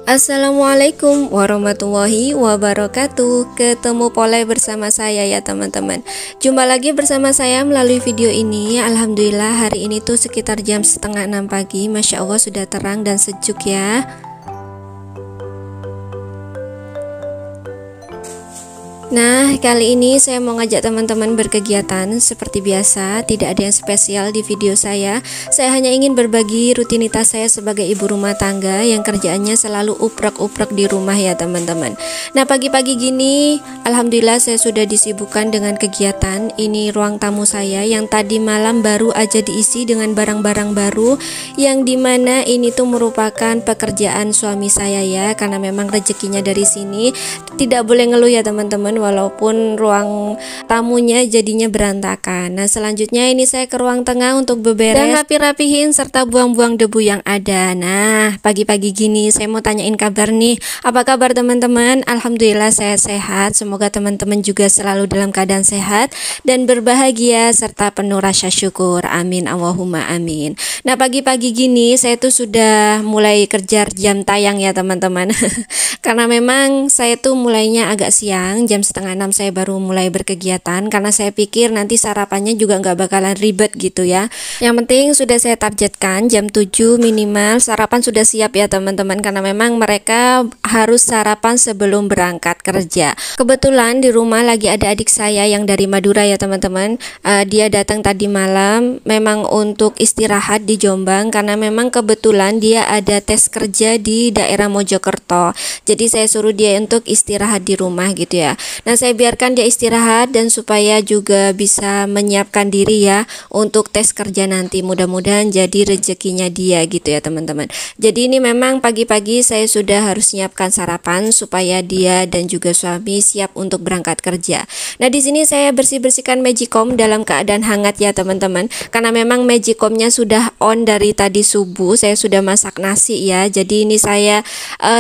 Assalamualaikum warahmatullahi wabarakatuh. Ketemu pole bersama saya ya teman-teman. Jumpa lagi bersama saya melalui video ini. Alhamdulillah hari ini tuh sekitar jam setengah 6 pagi. Masya Allah sudah terang dan sejuk ya. Nah, kali ini saya mau ngajak teman-teman berkegiatan seperti biasa, tidak ada yang spesial di video saya. Saya hanya ingin berbagi rutinitas saya sebagai ibu rumah tangga yang kerjaannya selalu uprek-uprek di rumah ya teman-teman. Nah, pagi-pagi gini, alhamdulillah saya sudah disibukkan dengan kegiatan. Ini ruang tamu saya yang tadi malam baru aja diisi dengan barang-barang baru, yang dimana ini tuh merupakan pekerjaan suami saya ya, karena memang rezekinya dari sini. Tidak boleh ngeluh ya teman-teman, walaupun ruang tamunya jadinya berantakan. Nah, selanjutnya ini saya ke ruang tengah untuk beberes dan rapi-rapihin serta buang-buang debu yang ada. Nah, pagi-pagi gini saya mau tanyain kabar nih. Apa kabar teman-teman? Alhamdulillah saya sehat. Semoga teman-teman juga selalu dalam keadaan sehat dan berbahagia serta penuh rasa syukur. Amin Allahumma amin. Nah, pagi-pagi gini saya tuh sudah mulai kejar jam tayang ya teman-teman. Karena memang saya tuh mulainya agak siang, jam setengah 6 saya baru mulai berkegiatan, karena saya pikir nanti sarapannya juga nggak bakalan ribet gitu ya. Yang penting sudah saya targetkan jam 7 minimal sarapan sudah siap ya teman-teman, karena memang mereka harus sarapan sebelum berangkat kerja. Kebetulan di rumah lagi ada adik saya yang dari Madura ya teman-teman. Dia datang tadi malam memang untuk istirahat di Jombang, karena memang kebetulan dia ada tes kerja di daerah Mojokerto. Jadi saya suruh dia untuk istirahat di rumah gitu ya. Nah, saya biarkan dia istirahat dan supaya juga bisa menyiapkan diri ya untuk tes kerja nanti. Mudah-mudahan jadi rezekinya dia gitu ya teman-teman. Jadi ini memang pagi-pagi saya sudah harus siapkan sarapan supaya dia dan juga suami siap untuk berangkat kerja. Nah, di sini saya bersih-bersihkan Magicom dalam keadaan hangat ya teman-teman. Karena memang Magicomnya sudah on dari tadi subuh. Saya sudah masak nasi ya. Jadi ini saya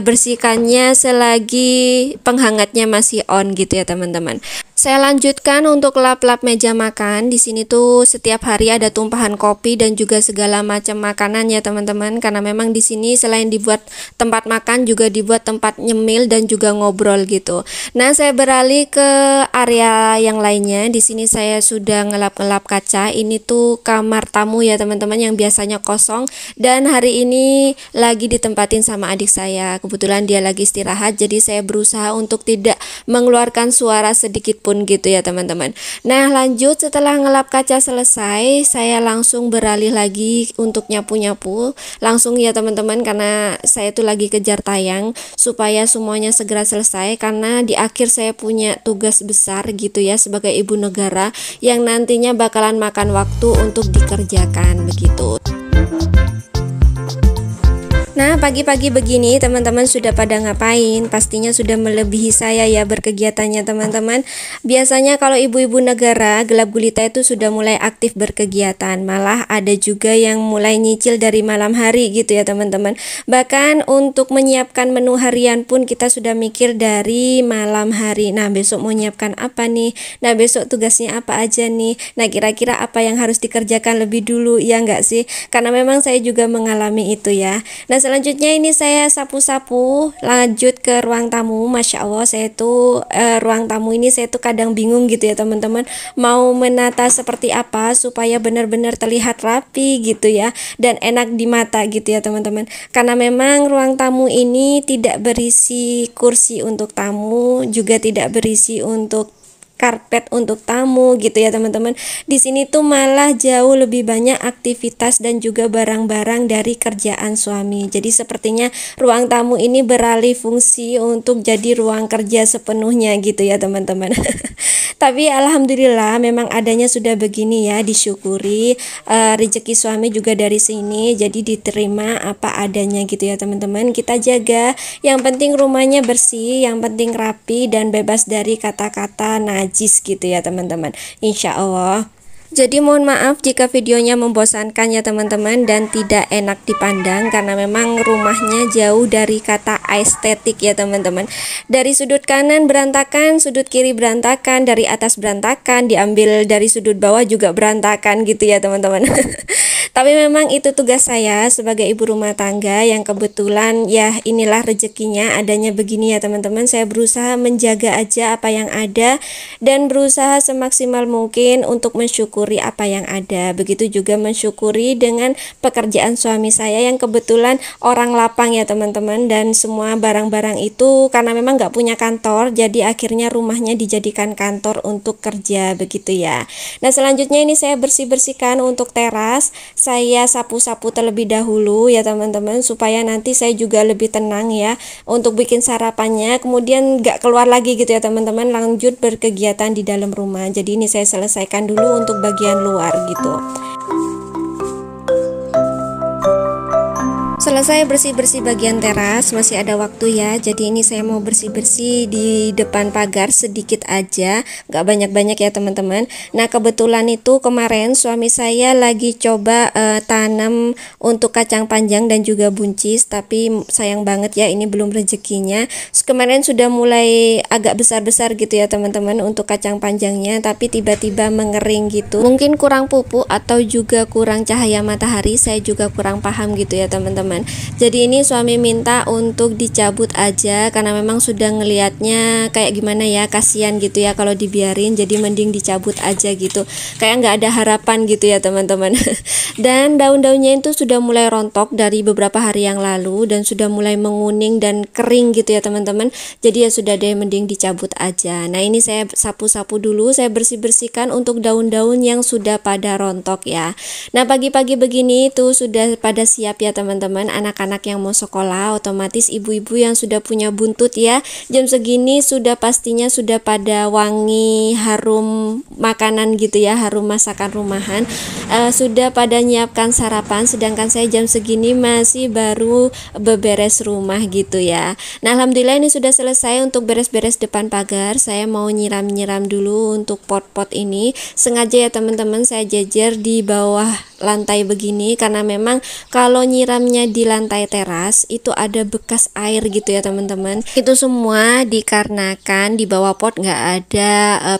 bersihkannya selagi penghangatnya masih on gitu ya teman-teman. Saya lanjutkan untuk lap-lap meja makan. Di sini tuh setiap hari ada tumpahan kopi dan juga segala macam makanan ya teman-teman. Karena memang di sini selain dibuat tempat makan juga dibuat tempat nyemil dan juga ngobrol gitu. Nah, saya beralih ke area yang lainnya. Di sini saya sudah ngelap-ngelap kaca. Ini tuh kamar tamu ya teman-teman yang biasanya kosong dan hari ini lagi ditempatin sama adik saya. Kebetulan dia lagi istirahat, jadi saya berusaha untuk tidak mengeluarkan suara sedikit pun gitu ya teman-teman. Nah, lanjut setelah ngelap kaca selesai, saya langsung beralih lagi untuk nyapu-nyapu langsung ya teman-teman, karena saya tuh lagi kejar tayang supaya semuanya segera selesai, karena di akhir saya punya tugas besar gitu ya sebagai ibu negara yang nantinya bakalan makan waktu untuk dikerjakan begitu. Nah, pagi-pagi begini teman-teman sudah pada ngapain? Pastinya sudah melebihi saya ya berkegiatannya teman-teman. Biasanya kalau ibu-ibu negara gelap gulita itu sudah mulai aktif berkegiatan. Malah ada juga yang mulai nyicil dari malam hari gitu ya teman-teman. Bahkan untuk menyiapkan menu harian pun kita sudah mikir dari malam hari. Nah, besok mau nyiapkan apa nih? Nah, besok tugasnya apa aja nih? Nah, kira-kira apa yang harus dikerjakan lebih dulu, ya enggak sih? Karena memang saya juga mengalami itu ya. Nah, selanjutnya ini saya sapu-sapu lanjut ke ruang tamu. Masya Allah saya tuh ruang tamu ini saya tuh kadang bingung gitu ya teman-teman, mau menata seperti apa supaya benar-benar terlihat rapi gitu ya dan enak di mata gitu ya teman-teman. Karena memang ruang tamu ini tidak berisi kursi untuk tamu, juga tidak berisi untuk karpet untuk tamu gitu ya teman-teman. Di sini tuh malah jauh lebih banyak aktivitas dan juga barang-barang dari kerjaan suami. Jadi sepertinya ruang tamu ini beralih fungsi untuk jadi ruang kerja sepenuhnya gitu ya teman-teman. Tapi alhamdulillah memang adanya sudah begini ya, disyukuri. Rezeki suami juga dari sini, jadi diterima apa adanya gitu ya teman-teman. Kita jaga, yang penting rumahnya bersih, yang penting rapi dan bebas dari kata-kata najis gitu ya teman-teman, insya Allah. Jadi mohon maaf jika videonya membosankan ya teman-teman dan tidak enak dipandang, karena memang rumahnya jauh dari kata estetik ya teman-teman. Dari sudut kanan berantakan, sudut kiri berantakan, dari atas berantakan, diambil dari sudut bawah juga berantakan gitu ya teman-teman. Tapi memang itu tugas saya sebagai ibu rumah tangga yang kebetulan ya inilah rezekinya adanya begini ya teman-teman. Saya berusaha menjaga aja apa yang ada dan berusaha semaksimal mungkin untuk mensyukuri apa yang ada. Begitu juga mensyukuri dengan pekerjaan suami saya yang kebetulan orang lapang ya teman-teman, dan semua barang-barang itu karena memang nggak punya kantor, jadi akhirnya rumahnya dijadikan kantor untuk kerja begitu ya. Nah selanjutnya ini saya bersih-bersihkan untuk teras. Saya sapu-sapu terlebih dahulu ya teman-teman, supaya nanti saya juga lebih tenang ya untuk bikin sarapannya, kemudian nggak keluar lagi gitu ya teman-teman, lanjut berkegiatan di dalam rumah. Jadi ini saya selesaikan dulu untuk bagian luar gitu. Selesai bersih-bersih bagian teras, masih ada waktu ya. Jadi ini saya mau bersih-bersih di depan pagar sedikit aja, nggak banyak-banyak ya teman-teman. Nah kebetulan itu kemarin suami saya lagi coba tanam untuk kacang panjang dan juga buncis, tapi sayang banget ya ini belum rezekinya. Kemarin sudah mulai agak besar-besar gitu ya teman-teman untuk kacang panjangnya, tapi tiba-tiba mengering gitu. Mungkin kurang pupuk atau juga kurang cahaya matahari, saya juga kurang paham gitu ya teman-teman. Jadi ini suami minta untuk dicabut aja karena memang sudah ngelihatnya kayak gimana ya, kasihan gitu ya kalau dibiarin, jadi mending dicabut aja gitu, kayak nggak ada harapan gitu ya teman-teman. Dan daun-daunnya itu sudah mulai rontok dari beberapa hari yang lalu dan sudah mulai menguning dan kering gitu ya teman-teman, jadi ya sudah deh mending dicabut aja. Nah ini saya sapu-sapu dulu, saya bersih-bersihkan untuk daun-daun yang sudah pada rontok ya. Nah pagi-pagi begini itu sudah pada siap ya teman-teman, anak-anak yang mau sekolah, otomatis ibu-ibu yang sudah punya buntut ya, jam segini sudah pastinya sudah pada wangi harum makanan gitu ya, harum masakan rumahan, sudah pada nyiapkan sarapan, sedangkan saya jam segini masih baru beberes rumah gitu ya. Nah alhamdulillah ini sudah selesai untuk beres-beres depan pagar. Saya mau nyiram-nyiram dulu untuk pot-pot ini, sengaja ya teman-teman saya jejer di bawah lantai begini karena memang kalau nyiramnya di lantai teras itu ada bekas air gitu ya teman-teman. Itu semua dikarenakan di bawah pot nggak ada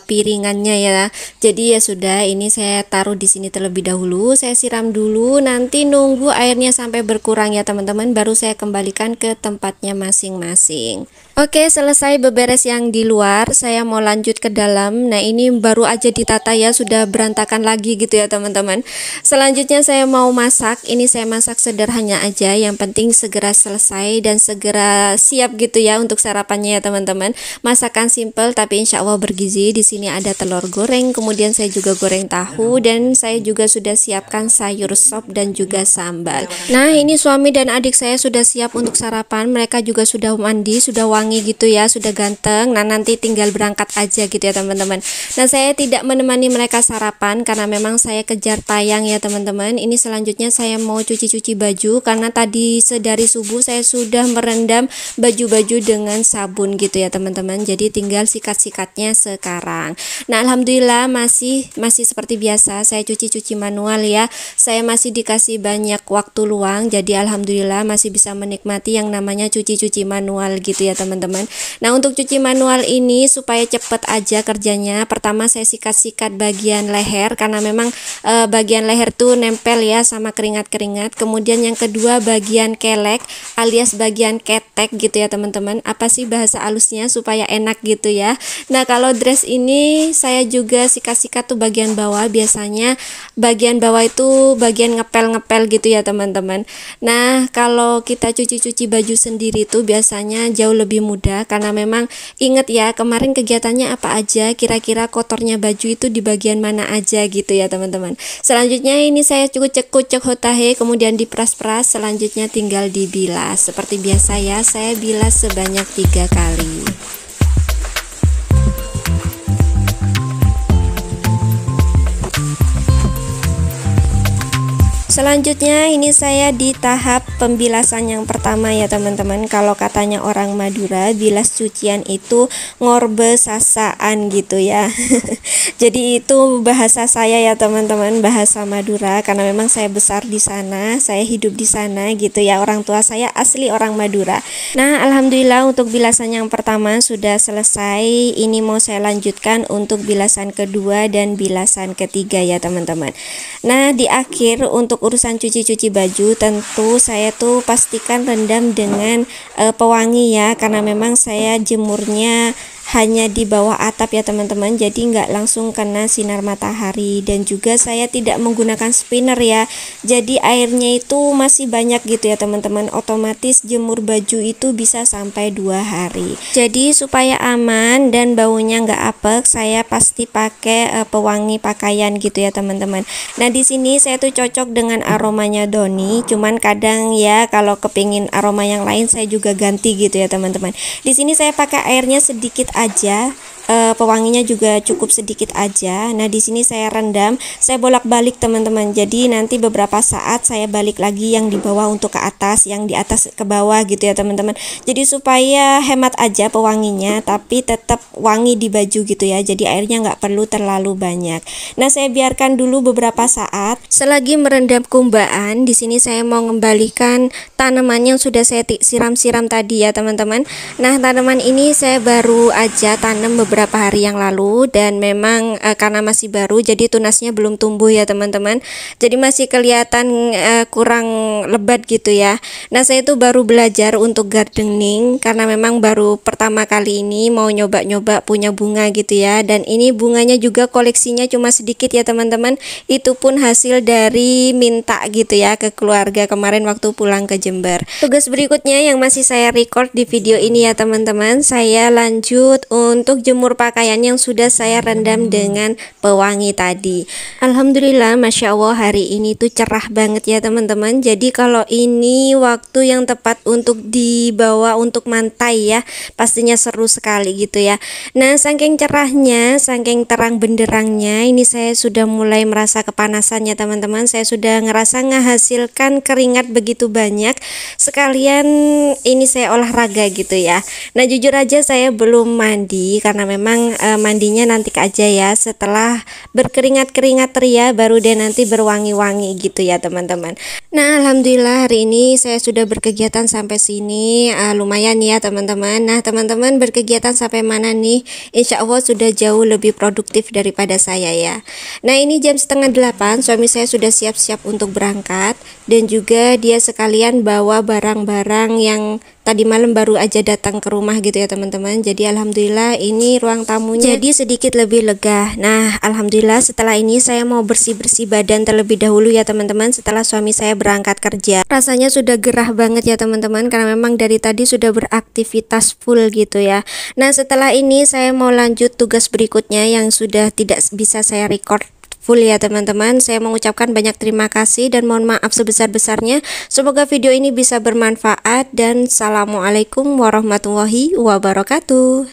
piringannya ya. Jadi ya sudah, ini saya taruh di sini terlebih dahulu, saya siram dulu, nanti nunggu airnya sampai berkurang ya teman-teman, baru saya kembalikan ke tempatnya masing-masing. Oke, selesai beberes yang di luar, saya mau lanjut ke dalam. Nah ini baru aja ditata ya, sudah berantakan lagi gitu ya teman-teman. Selanjutnya saya mau masak. Ini saya masak sederhana aja, yang penting segera selesai dan segera siap gitu ya untuk sarapannya ya teman-teman. Masakan simple tapi insya Allah bergizi. Di sini ada telur goreng, kemudian saya juga goreng tahu, dan saya juga sudah siapkan sayur sop dan juga sambal. Nah ini suami dan adik saya sudah siap untuk sarapan. Mereka juga sudah mandi, sudah wangi gitu ya, sudah ganteng. Nah nanti tinggal berangkat aja gitu ya teman-teman. Nah saya tidak menemani mereka sarapan karena memang saya kejar tayang ya teman-teman. Ini selanjutnya saya mau cuci-cuci baju karena tadi sedari subuh saya sudah merendam baju-baju dengan sabun gitu ya teman-teman. Jadi tinggal sikat-sikatnya sekarang. Nah alhamdulillah masih seperti biasa saya cuci-cuci manual ya. Saya masih dikasih banyak waktu luang, jadi alhamdulillah masih bisa menikmati yang namanya cuci-cuci manual gitu ya teman-teman. Nah untuk cuci manual ini supaya cepet aja kerjanya, pertama saya sikat-sikat bagian leher karena memang bagian leher tuh nempel ya sama keringat-keringat. Kemudian yang kedua bagian kelek alias bagian ketek gitu ya teman-teman. Apa sih bahasa halusnya supaya enak gitu ya. Nah kalau dress ini saya juga sikat-sikat tuh bagian bawah, biasanya bagian bawah itu bagian ngepel-ngepel gitu ya teman-teman. Nah kalau kita cuci-cuci baju sendiri tuh biasanya jauh lebih mudah karena memang inget ya kemarin kegiatannya apa aja, kira-kira kotornya baju itu di bagian mana aja gitu ya teman-teman. Selanjutnya ini saya kucek-kucek hotahe, kemudian diperas-peras, selanjutnya tinggal dibilas. Seperti biasa ya, saya bilas sebanyak 3 kali. Selanjutnya ini saya di tahap pembilasan yang pertama ya teman-teman. Kalau katanya orang Madura, bilas cucian itu ngorbe sasaan gitu ya. Jadi itu bahasa saya ya teman-teman, bahasa Madura karena memang saya besar di sana, saya hidup di sana gitu ya. Orang tua saya asli orang Madura. Nah alhamdulillah untuk bilasan yang pertama sudah selesai. Ini mau saya lanjutkan untuk bilasan kedua dan bilasan ketiga ya teman-teman. Nah di akhir untuk untuk urusan cuci-cuci baju, tentu saya tuh pastikan rendam dengan pewangi ya, karena memang saya jemurnya hanya di bawah atap ya teman-teman, jadi nggak langsung kena sinar matahari. Dan juga saya tidak menggunakan spinner ya, jadi airnya itu masih banyak gitu ya teman-teman, otomatis jemur baju itu bisa sampai 2 hari. Jadi supaya aman dan baunya nggak apek, saya pasti pakai pewangi pakaian gitu ya teman-teman. Nah di sini saya tuh cocok dengan aromanya Downy, cuman kadang ya kalau kepingin aroma yang lain saya juga ganti gitu ya teman-teman. Di sini saya pakai airnya sedikit aja, pewanginya juga cukup sedikit aja. Nah di sini saya rendam, saya bolak-balik teman-teman, jadi nanti beberapa saat saya balik lagi yang di bawah untuk ke atas, yang di atas ke bawah gitu ya teman-teman. Jadi supaya hemat aja pewanginya tapi tetap wangi di baju gitu ya, jadi airnya nggak perlu terlalu banyak. Nah saya biarkan dulu beberapa saat. Selagi merendam kumbaan, di sini saya mau mengembalikan tanaman yang sudah saya siram-siram tadi ya teman-teman. Nah tanaman ini saya baru aja tanam beberapa hari yang lalu, dan memang karena masih baru jadi tunasnya belum tumbuh ya teman-teman, jadi masih kelihatan kurang lebat gitu ya. Nah saya itu baru belajar untuk gardening karena memang baru pertama kali ini mau nyoba-nyoba punya bunga gitu ya. Dan ini bunganya juga koleksinya cuma sedikit ya teman-teman, itu pun hasil dari minta gitu ya ke keluarga kemarin waktu pulang ke Jember. Tugas berikutnya yang masih saya record di video ini ya teman-teman, saya lanjut untuk jemur pakaian yang sudah saya rendam dengan pewangi tadi. Alhamdulillah, Masya Allah, hari ini tuh cerah banget ya teman-teman. Jadi kalau ini waktu yang tepat untuk dibawa untuk mantai ya, pastinya seru sekali gitu ya. Nah saking cerahnya, saking terang benderangnya, ini saya sudah mulai merasa kepanasan ya teman-teman. Saya sudah ngerasa menghasilkan keringat begitu banyak, sekalian ini saya olahraga gitu ya. Nah jujur aja saya belum mandi karena memang mandinya nanti aja ya, setelah berkeringat-keringat ria baru deh nanti berwangi-wangi gitu ya teman-teman. Nah alhamdulillah hari ini saya sudah berkegiatan sampai sini, lumayan ya teman-teman. Nah teman-teman berkegiatan sampai mana nih? Insya Allah sudah jauh lebih produktif daripada saya ya. Nah ini jam 7:30, suami saya sudah siap-siap untuk berangkat, dan juga dia sekalian bawa barang-barang yang tadi malam baru aja datang ke rumah gitu ya teman-teman. Jadi alhamdulillah ini ruang tamunya jadi sedikit lebih lega. Nah alhamdulillah setelah ini saya mau bersih-bersih badan terlebih dahulu ya teman-teman, setelah suami saya berangkat kerja. Rasanya sudah gerah banget ya teman-teman, karena memang dari tadi sudah beraktivitas full gitu ya. Nah setelah ini saya mau lanjut tugas berikutnya yang sudah tidak bisa saya record full ya teman-teman. Saya mengucapkan banyak terima kasih dan mohon maaf sebesar-besarnya. Semoga video ini bisa bermanfaat, dan assalamualaikum warahmatullahi wabarakatuh.